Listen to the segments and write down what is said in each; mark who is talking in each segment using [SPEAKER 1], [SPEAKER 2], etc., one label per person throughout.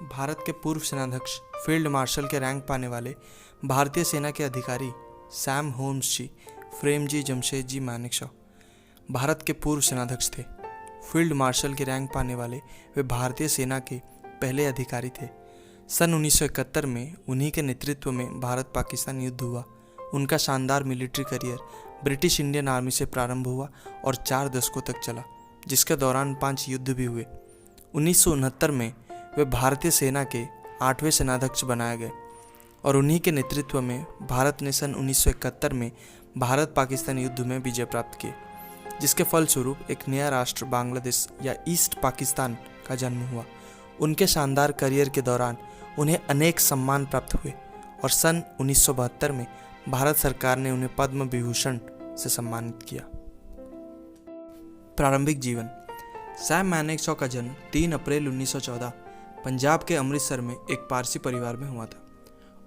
[SPEAKER 1] भारत के पूर्व सेनाध्यक्ष फील्ड मार्शल के रैंक पाने वाले भारतीय सेना के अधिकारी सैम होम्स जी प्रेमजी जमशेदजी मानेकशॉ भारत के पूर्व सेनाध्यक्ष थे। फील्ड मार्शल के रैंक पाने वाले वे भारतीय सेना के पहले अधिकारी थे। सन 1971 में उन्हीं के नेतृत्व में भारत पाकिस्तान युद्ध हुआ। उनका शानदार military career British Indian army से प्रारंभ हुआ और 4 दशकों तक चला, जिसके दौरान 5 युद्ध भी हुए। 1969 में वे भारतीय सेना के 8वें सेनाध्यक्ष बनाए गए और उन्हीं के नेतृत्व में भारत ने सन 1971 में भारत पाकिस्तान युद्ध में विजय प्राप्त किए, जिसके फलस्वरूप एक नया राष्ट्र बांग्लादेश या ईस्ट पाकिस्तान का जन्म हुआ। उनके शानदार करियर के दौरान उन्हें अनेक सम्मान प्राप्त हुए और सन 1972 में भारत सरकार ने उन्हें पद्म विभूषण से सम्मानित किया। प्रारंभिक जीवन। सैम मानेकशॉ का जन्म 3 अप्रैल 1914 पंजाब के अमृतसर में एक पारसी परिवार में हुआ था।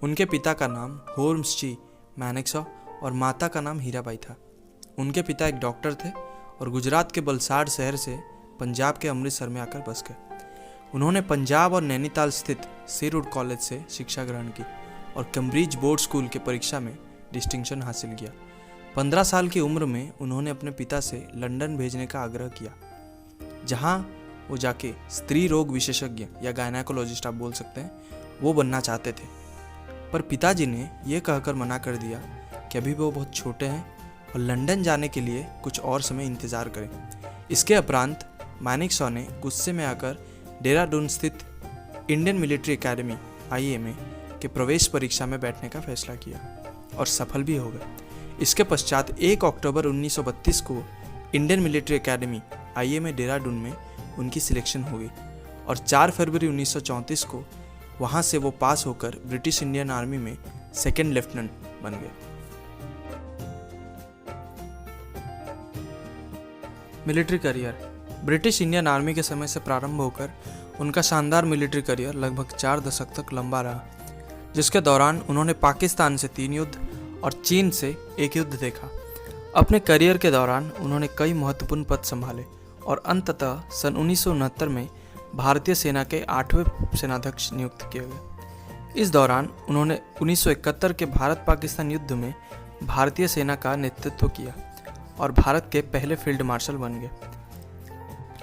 [SPEAKER 1] उनके पिता का नाम होम्स जी मानेकशॉ और माता का नाम हीराबाई था। उनके पिता एक डॉक्टर थे और गुजरात के बलसाड़ शहर से पंजाब के अमृतसर में आकर बस गए। उन्होंने पंजाब और नैनीताल स्थित सीरूड कॉलेज से शिक्षा ग्रहण की और कैम्ब्रिज बोर्ड स्कूल की परीक्षा में डिस्टिंक्शन हासिल किया। 15 साल की उम्र में उन्होंने अपने पिता से लंदन भेजने का आग्रह किया, जहां वो जाके स्त्री रोग विशेषज्ञ या गायनेकोलॉजिस्ट आप बोल सकते हैं, वो बनना चाहते थे। पर पिताजी ने यह कहकर मना कर दिया कि अभी वो बहुत छोटे हैं और लंदन जाने के लिए कुछ और समय इंतज़ार करें। इसके उपरांत मानेकशॉ ने गुस्से में आकर देहरादून स्थित इंडियन मिलिट्री एकेडमी IMA के प्रवेश परीक्षा में बैठने का फैसला किया और सफल भी हो गए। इसके पश्चात 1 अक्टूबर 1932 को Indian military academy IMA Dehradun में उनकी सिलेक्शन हो गई और 4 फरवरी 1934 को वहां से वो पास होकर ब्रिटिश इंडियन आर्मी में 2nd लेफ्टिनेंट बन गए। Military career. British Indian army के समय से प्रारंभ होकर उनका शानदार मिलिट्री करियर लगभग 4 दशक तक लंबा रहा, जिसके दौरान उन्होंने पाकिस्तान से 3 युद्ध और चीन से 1 युद्ध देखा। अपने करियर के दौरान उन्होंने कई महत्वपूर्ण पद संभाले और अंततः सन 1969 में भारतीय सेना के 8वें सेनाध्यक्ष नियुक्त किए गए। इस दौरान उन्होंने 1971 के भारत पाकिस्तान युद्ध में भारतीय सेना का नेतृत्व किया और भारत के पहले फील्ड मार्शल बन गए।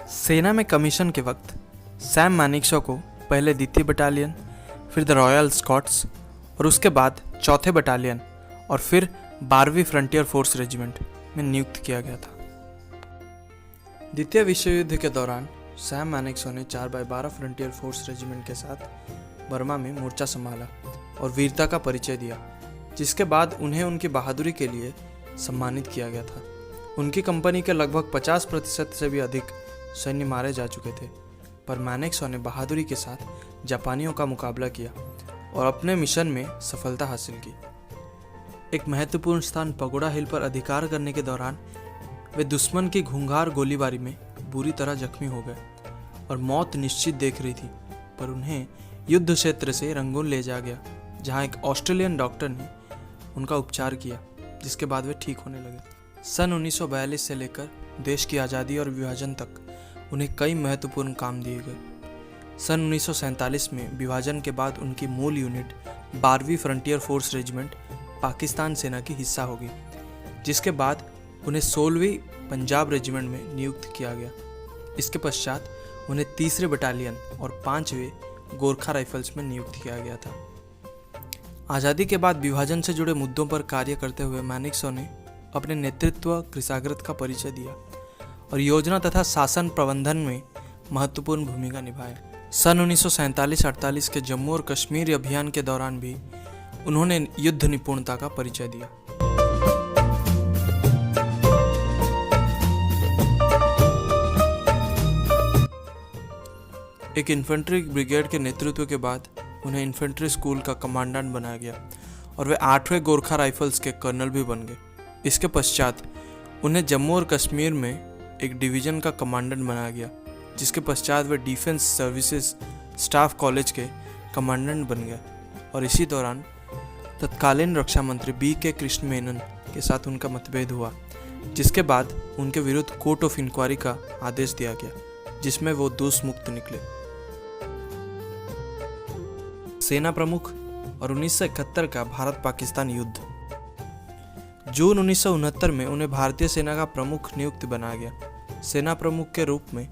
[SPEAKER 1] सेना में कमीशन के वक्त सैम मानेकशॉ को पहले 2वीं बटालियन, फिर द रॉयल स्कॉट्स और उसके बाद 4थे बटालियन और फिर 12वीं फ्रंटियर फोर्स रेजिमेंट में नियुक्त किया गया था। द्वितीय विश्व युद्ध के दौरान सैम मानेकशॉ ने 4x12 फ्रंटियर फोर्स रेजिमेंट के साथ बर्मा में मोर्चा संभाला और वीरता का परिचय दिया, जिसके बाद उन्हें उनकी बहादुरी के लिए सम्मानित किया गया था। उनकी कंपनी के लगभग 50% से भी अधिक सैन्य मारे जा चुके थे, पर मानेकशॉ ने बहादुरी के साथ जापानियों का मुकाबला किया और अपने मिशन में सफलता हासिल की। एक महत्वपूर्ण स्थान पगोड़ा हिल पर अधिकार करने के दौरान वे दुश्मन की घूंघार गोलीबारी में बुरी तरह जख्मी हो गए और मौत निश्चित देख रही थी, पर उन्हें युद्ध क्षेत्र से रंगून ले जाया गया, जहां एक ऑस्ट्रेलियन डॉक्टर ने उनका उपचार किया, जिसके बाद वे ठीक होने लगे। सन 1942 से लेकर देश की आज़ादी और विभाजन तक उन्हें कई महत्वपूर्ण काम दिए गए। सन 1947 में विभाजन के बाद उनकी मूल यूनिट 12वीं फ्रंटियर फोर्स रेजिमेंट पाकिस्तान सेना की हिस्सा होगी, जिसके बाद उन्हें 16वीं पंजाब रेजिमेंट में नियुक्त किया गया। इसके पश्चात उन्हें 3रे बटालियन और 5वें गोरखा राइफल्स में नियुक्त किया गया था। आज़ादी के बाद विभाजन से जुड़े मुद्दों पर कार्य करते हुए मानेकशॉ ने अपने नेतृत्व कृशाग्रत का परिचय दिया और योजना तथा शासन प्रबंधन में महत्वपूर्ण भूमिका निभाया। सन 1947-48 के जम्मू और कश्मीर अभियान के दौरान भी उन्होंने युद्ध निपुणता का परिचय दिया। एक इन्फेंट्री ब्रिगेड के नेतृत्व के बाद उन्हें इन्फेंट्री स्कूल का कमांडेंट बनाया गया और वे 8वें गोरखा राइफल्स के कर्नल भी बन गए। इसके पश्चात उन्हें जम्मू और कश्मीर में एक डिवीज़न का कमांडेंट बनाया गया, जिसके पश्चात वे डिफेंस सर्विसेज स्टाफ कॉलेज के कमांडेंट बन गए और इसी दौरान तत्कालीन रक्षा मंत्री BK कृष्ण मेनन के साथ उनका मतभेद हुआ, जिसके बाद उनके विरुद्ध कोर्ट ऑफ इंक्वायरी का आदेश दिया गया, जिसमें वो दोष मुक्त निकले। सेना प्रमुख और 1971 का भारत पाकिस्तान युद्ध। जून 1969 में उन्हें भारतीय सेना का प्रमुख नियुक्त बनाया गया। सेना प्रमुख के रूप में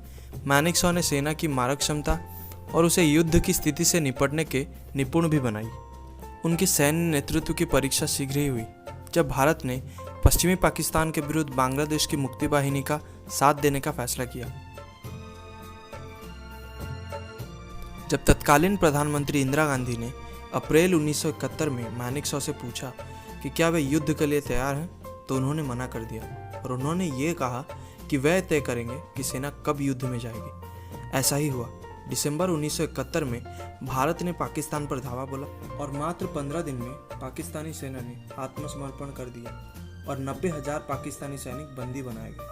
[SPEAKER 1] मानेकशॉ ने सेना की मारक क्षमता और उसे युद्ध की स्थिति से निपटने के निपुण भी बनाई। उनकी सैन्य नेतृत्व की परीक्षा शीघ्र ही हुई जब भारत ने पश्चिमी पाकिस्तान के विरुद्ध बांग्लादेश की मुक्ति वाहिनी का साथ देने का फैसला किया। जब तत्कालीन प्रधानमंत्री इंदिरा गांधी ने अप्रैल 1971 में मानेकशॉ से पूछा कि क्या वे युद्ध के लिए तैयार हैं, तो उन्होंने मना कर दिया और उन्होंने ये कहा कि वह तय करेंगे कि सेना कब युद्ध में जाएगी। ऐसा ही हुआ। दिसंबर 1971 में भारत ने पाकिस्तान पर धावा बोला और मात्र 15 दिन में पाकिस्तानी सेना ने आत्मसमर्पण कर दिया और 90,000 पाकिस्तानी सैनिक बंदी बनाए गए।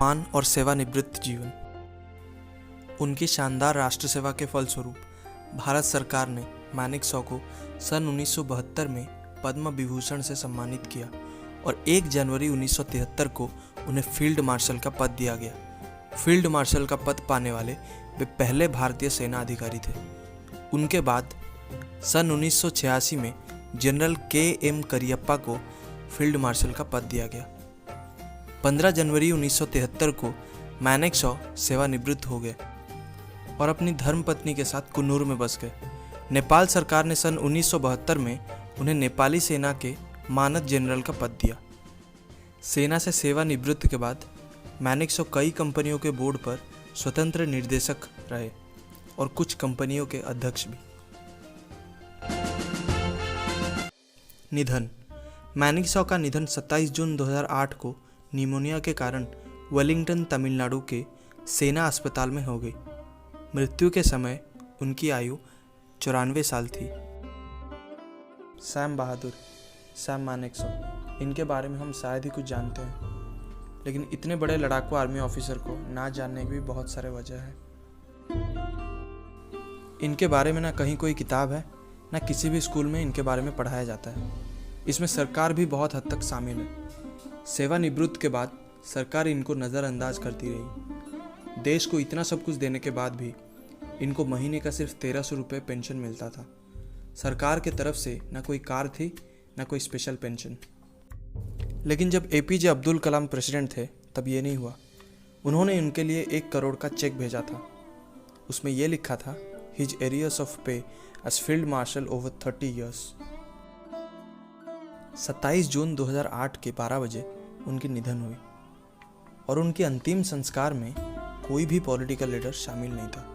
[SPEAKER 1] मान और सेवानिवृत्त जीवन। उनकी शानदार राष्ट्र सेवा के फलस्वरूप भारत सरकार ने मानेकशॉ को सन 1972 में पद्म विभूषण से सम्मानित किया और 1 जनवरी 1973 को उन्हें फील्ड मार्शल का पद दिया गया। फील्ड मार्शल का पद पाने वाले वे पहले भारतीय सेना अधिकारी थे। उनके बाद सन 1986 में जनरल के.एम. करियप्पा को फील्ड मार्शल का पद दिया गया। 15 जनवरी 1973 को मानेकशॉ सेवानिवृत्त हो गए और अपनी धर्मपत्नी के साथ कुन्नूर में बस गए। नेपाल सरकार ने सन 1972 में उन्हें नेपाली सेना के मानद जनरल का पद दिया। सेना से सेवानिवृत्त के बाद मानेकशॉ कई कंपनियों के बोर्ड पर स्वतंत्र निर्देशक रहे और कुछ कंपनियों के अध्यक्ष भी। निधन। मानेकशॉ का निधन 27 जून 2008 को निमोनिया के कारण वेलिंगटन, तमिलनाडु के सेना अस्पताल में हो गई। मृत्यु के समय उनकी आयु 94 साल थी। सैम बहादुर, सैम मानेकशॉ, इनके बारे में हम शायद ही कुछ जानते हैं, लेकिन इतने बड़े लड़ाकू आर्मी ऑफिसर को ना जानने की भी बहुत सारे वजह है। इनके बारे में ना कहीं कोई किताब है, ना किसी भी स्कूल में इनके बारे में पढ़ाया जाता है। इसमें सरकार भी बहुत हद तक शामिल है। सेवानिवृत्त के बाद सरकार इनको नज़रअंदाज करती रही। देश को इतना सब कुछ देने के बाद भी इनको महीने का सिर्फ 1300 रुपये पेंशन मिलता था। सरकार के तरफ से ना कोई कार थी, ना कोई स्पेशल पेंशन। लेकिन जब एपीजे अब्दुल कलाम प्रेसिडेंट थे तब ये नहीं हुआ। उन्होंने उनके लिए 1 करोड़ का चेक भेजा था। उसमें यह लिखा था, his arrears of pay as field marshal over 30 years. 27 जून 2008 के 12 बजे उनकी निधन हुई और उनके अंतिम संस्कार में कोई भी पॉलिटिकल लीडर शामिल नहीं था।